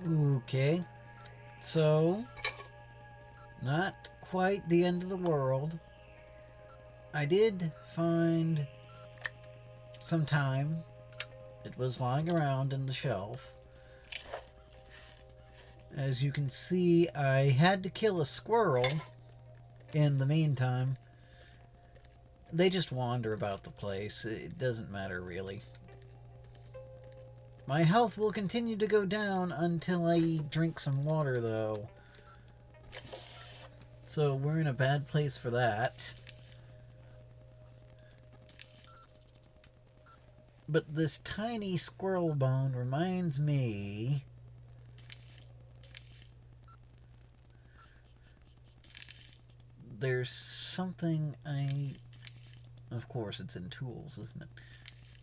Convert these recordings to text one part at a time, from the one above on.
Okay, so not quite the end of the world. I did find some thyme. It was lying around in the shelf. As you can see, I had to kill a squirrel in the meantime. They just wander about the place. It doesn't matter really. My health will continue to go down until I drink some water, though. So we're in a bad place for that. But this tiny squirrel bone reminds me. There's something I. Of course, it's in tools, isn't it?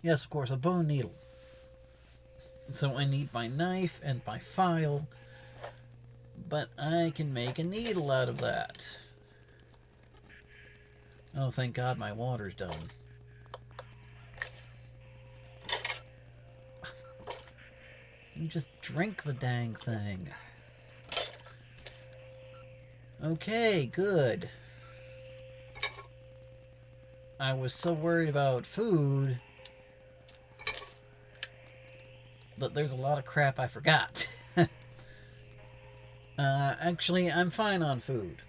Yes, of course, a bone needle. So I need my knife and my file, but I can make a needle out of that. Oh, thank God my water's done. You just drink the dang thing. Okay, good. I was so worried about food that there's a lot of crap I forgot. Actually, I'm fine on food.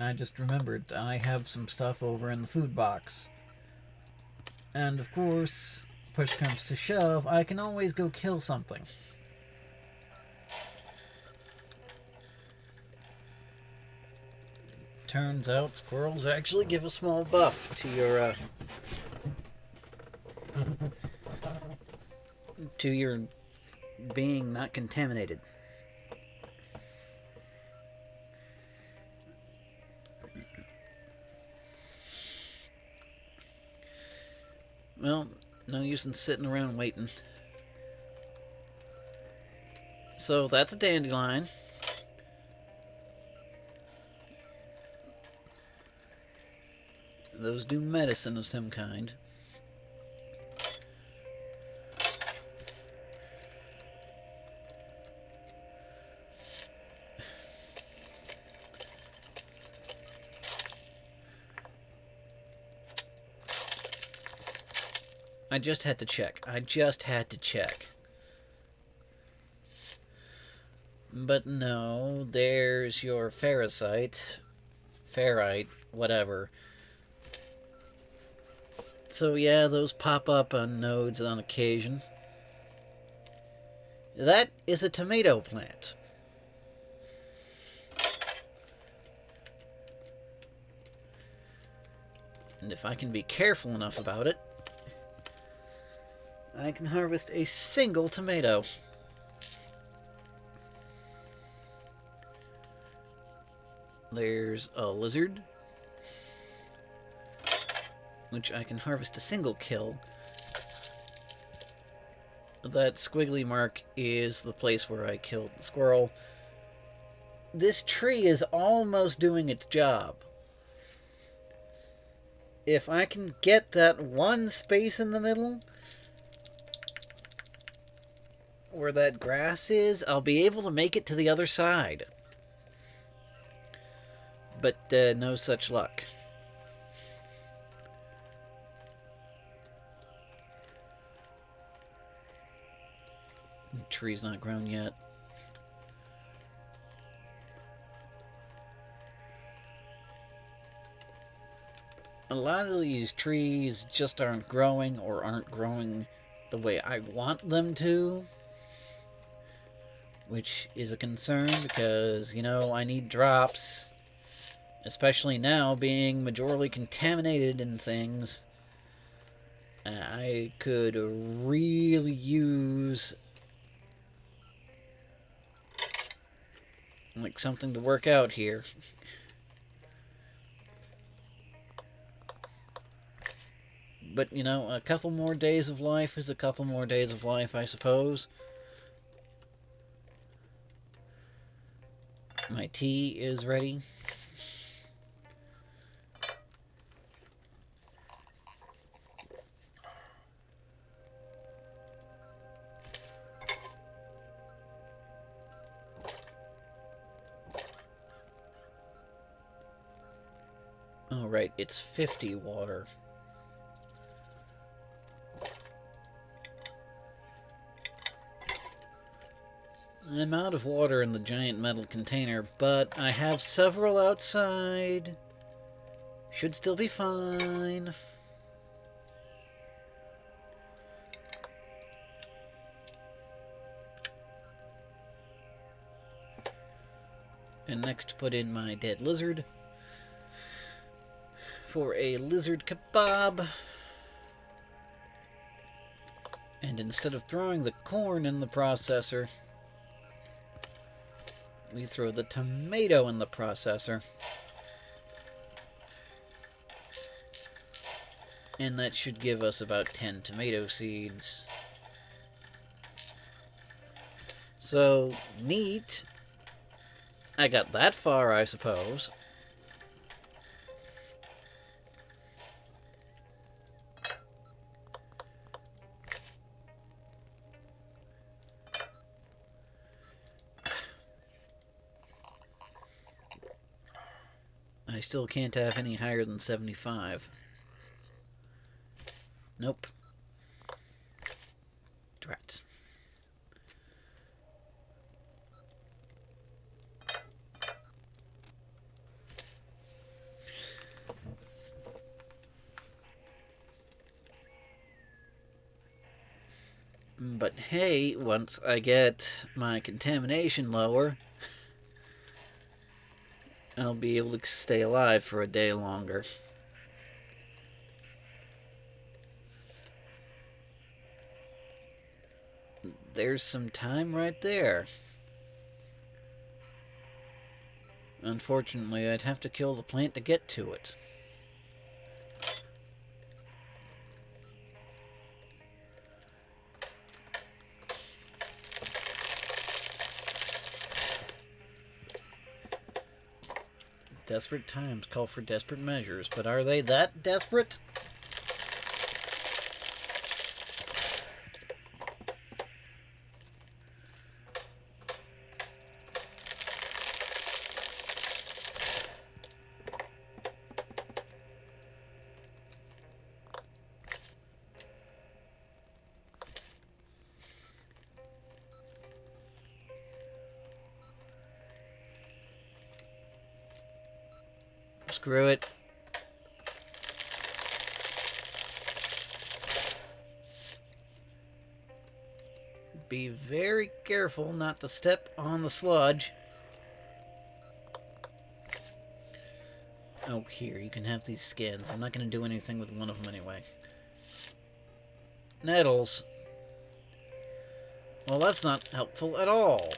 I just remembered I have some stuff over in the food box. And of course, push comes to shove, I can always go kill something. Turns out squirrels actually give a small buff to your being not contaminated. Well, no use in sitting around waiting. So that's a dandelion. Those do medicine of some kind. I just had to check. But no, there's your ferrite, whatever. So yeah, those pop up on nodes on occasion. That is a tomato plant. And if I can be careful enough about it, I can harvest a single tomato. There's a lizard, which I can harvest a single kill. That squiggly mark is the place where I killed the squirrel. This tree is almost doing its job. If I can get that one space in the middle where that grass is, I'll be able to make it to the other side. But no such luck. The tree's not grown yet. A lot of these trees just aren't growing or aren't growing the way I want them to, which is a concern because, I need drops, especially now being majorly contaminated in things. I could really use something to work out here. But, a couple more days of life is a couple more days of life, I suppose. My tea is ready. Oh, right, it's 50 water. I'm out of water in the giant metal container, but I have several outside. Should still be fine. And next put in my dead lizard for a lizard kebab. And instead of throwing the corn in the processor, we throw the tomato in the processor. And that should give us about 10 tomato seeds. So, neat. I got that far, I suppose. I still can't have any higher than 75. Nope. Drat. But hey, once I get my contamination lower, I'll be able to stay alive for a day longer. There's some thyme right there. Unfortunately, I'd have to kill the plant to get to it. Desperate times call for desperate measures, but are they that desperate? Screw it. Be very careful not to step on the sludge. Oh, here, you can have these skins. I'm not going to do anything with one of them anyway. Nettles. Well, that's not helpful at all.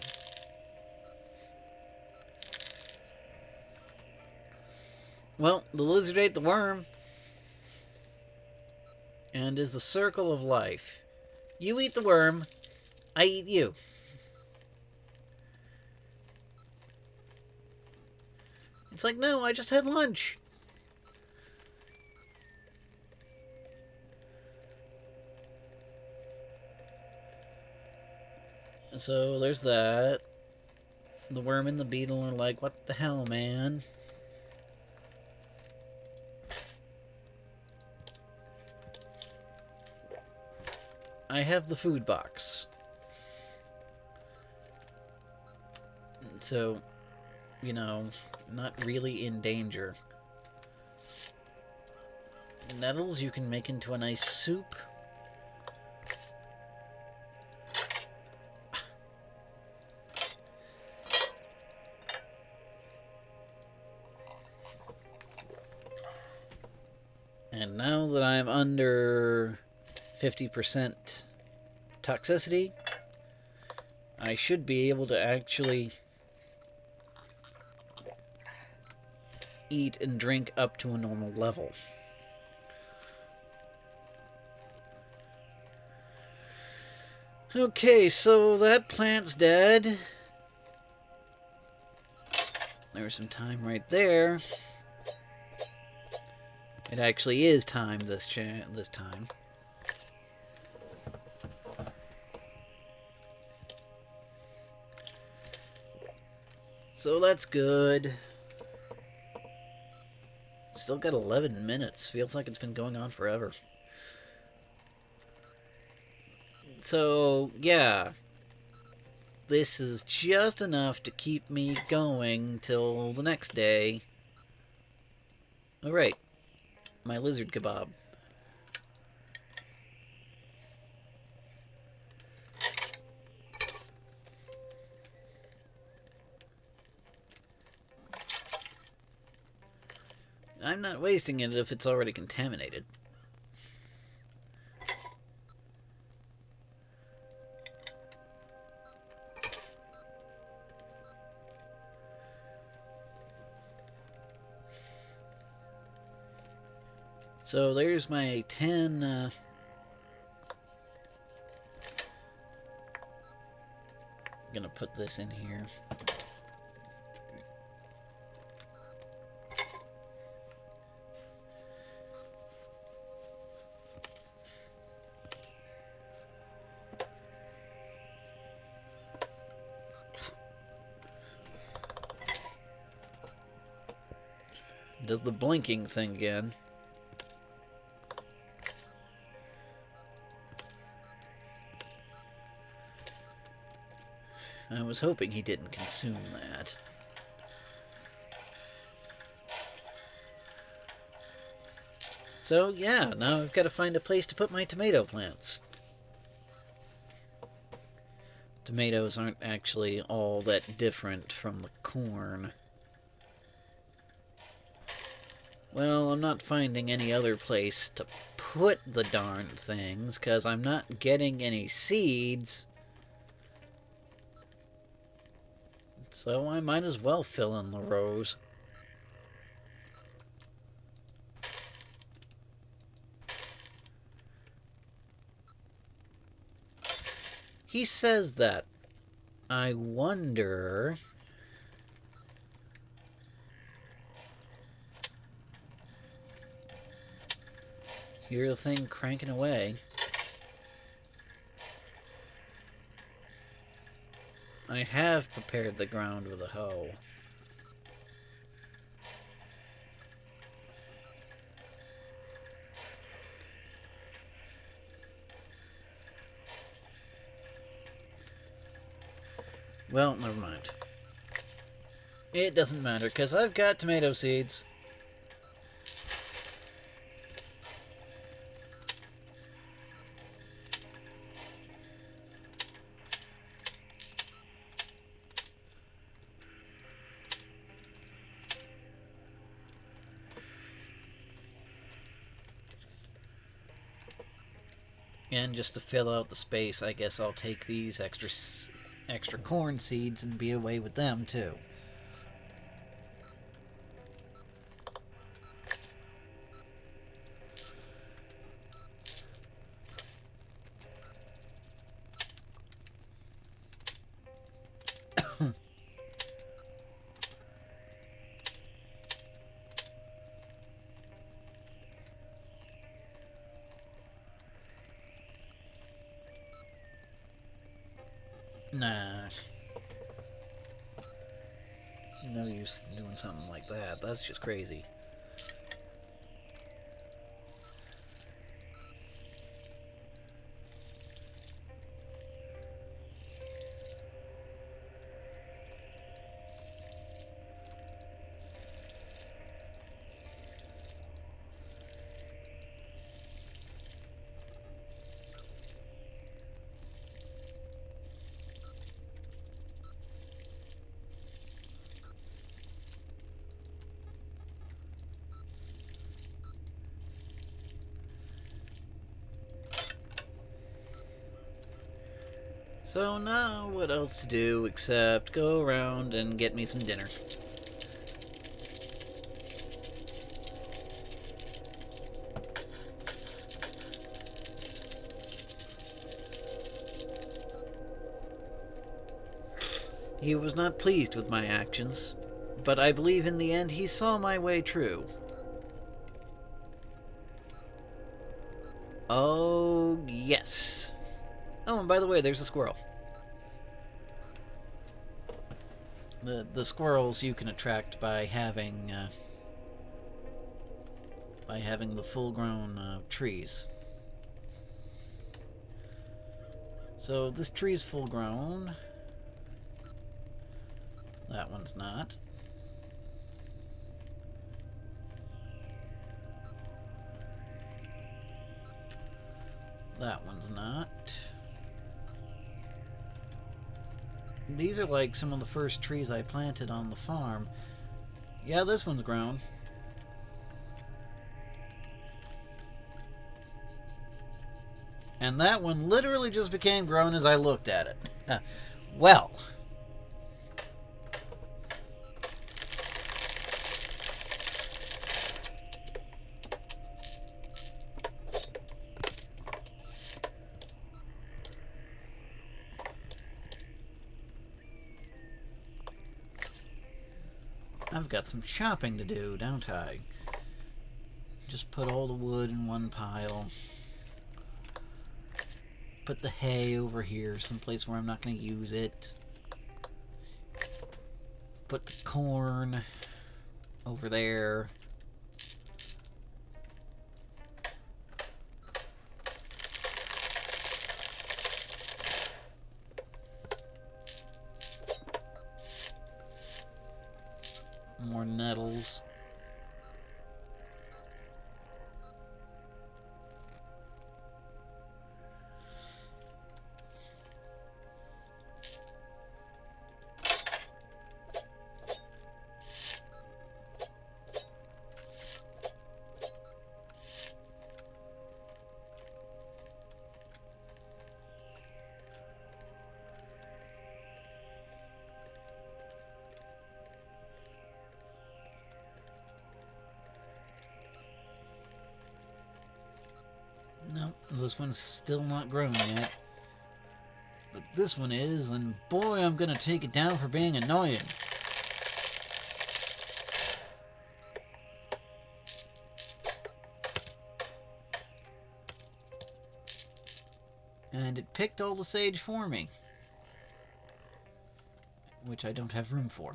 Well, the lizard ate the worm. And is the circle of life. You eat the worm, I eat you. It's like, no, I just had lunch. So there's that. The worm and the beetle are like, what the hell, man? I have the food box. So, you know, not really in danger. Nettles you can make into a nice soup. And now that I'm under 50% toxicity, I should be able to actually eat and drink up to a normal level. Okay, so that plant's dead. There's some thyme right there. It actually is thyme this time. So that's good. still got 11 minutes. Feels like it's been going on forever. So, yeah. This is just enough to keep me going till the next day. Oh, right. My lizard kebab. I'm not wasting it if it's already contaminated. So there's my 10... I'm gonna put this in here. Does the blinking thing again. I was hoping he didn't consume that. So, yeah, now I've got to find a place to put my tomato plants. Tomatoes aren't actually all that different from the corn. Well, I'm not finding any other place to put the darn things, because I'm not getting any seeds. So I might as well fill in the rows. He says that. I wonder... Hear the thing cranking away. I have prepared the ground with a hoe. Well, never mind. It doesn't matter, because I've got tomato seeds. And just to fill out the space, I guess I'll take these extra corn seeds and be away with them, too. Nah. No use doing something like that. That's just crazy. So now, what else to do except go around and get me some dinner. He was not pleased with my actions, but I believe in the end he saw my way true. Oh, yes. Oh, and by the way, there's a squirrel. The squirrels you can attract by having by having the full-grown trees. So this tree is full-grown. That one's not. That one's not. These are like some of the first trees I planted on the farm. Yeah, this one's grown. And that one literally just became grown as I looked at it. Well. I've got some chopping to do, don't I? Just put all the wood in one pile. Put the hay over here, someplace where I'm not going to use it. Put the corn over there. More nettles. No, this one's still not grown yet. But this one is, and boy, I'm gonna take it down for being annoying. And it picked all the sage for me. Which I don't have room for.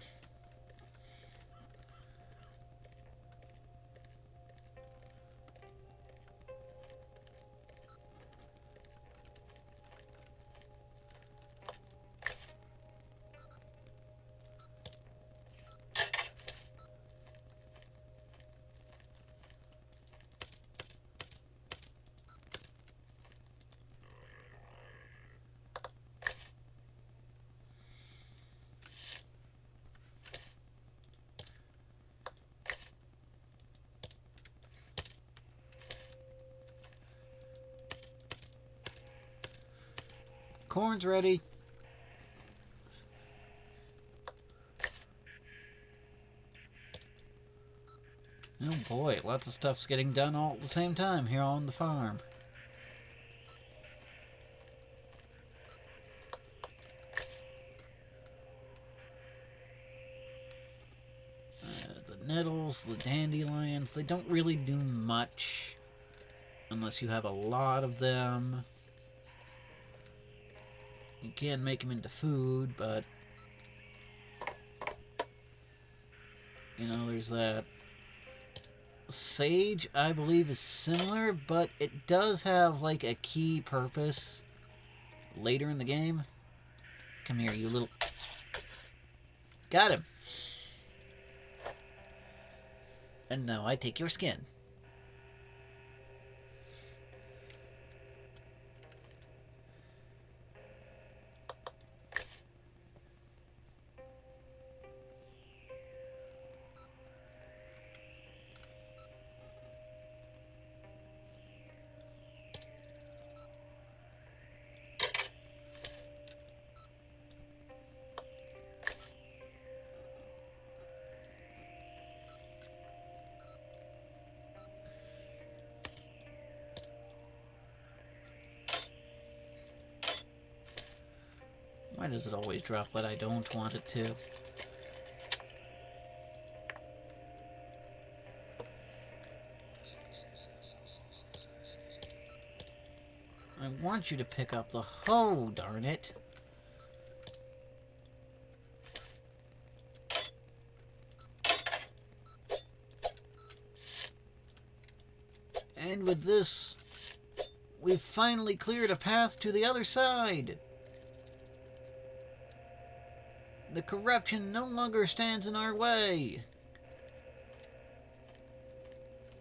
Corn's ready. Oh boy, lots of stuff's getting done all at the same time here on the farm. The nettles, the dandelions, they don't really do much unless you have a lot of them. You can make them into food, but you know, there's that. Sage, I believe, is similar, but it does have like a key purpose later in the game. Come here, you little... Got him. And now I take your skin. Why does it always drop what I don't want it to? I want you to pick up the hoe, darn it. And with this, we've finally cleared a path to the other side. The corruption no longer stands in our way.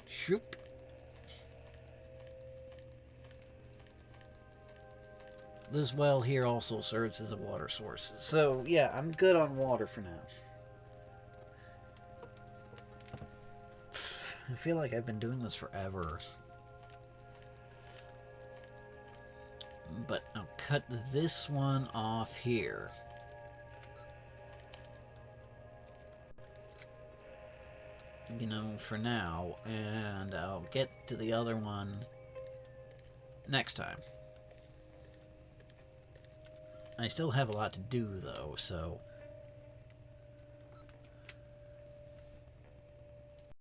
Shoop. This well here also serves as a water source. So, yeah, I'm good on water for now. I feel like I've been doing this forever. But I'll cut this one off here. You know, for now. And I'll get to the other one next time. I still have a lot to do, though, so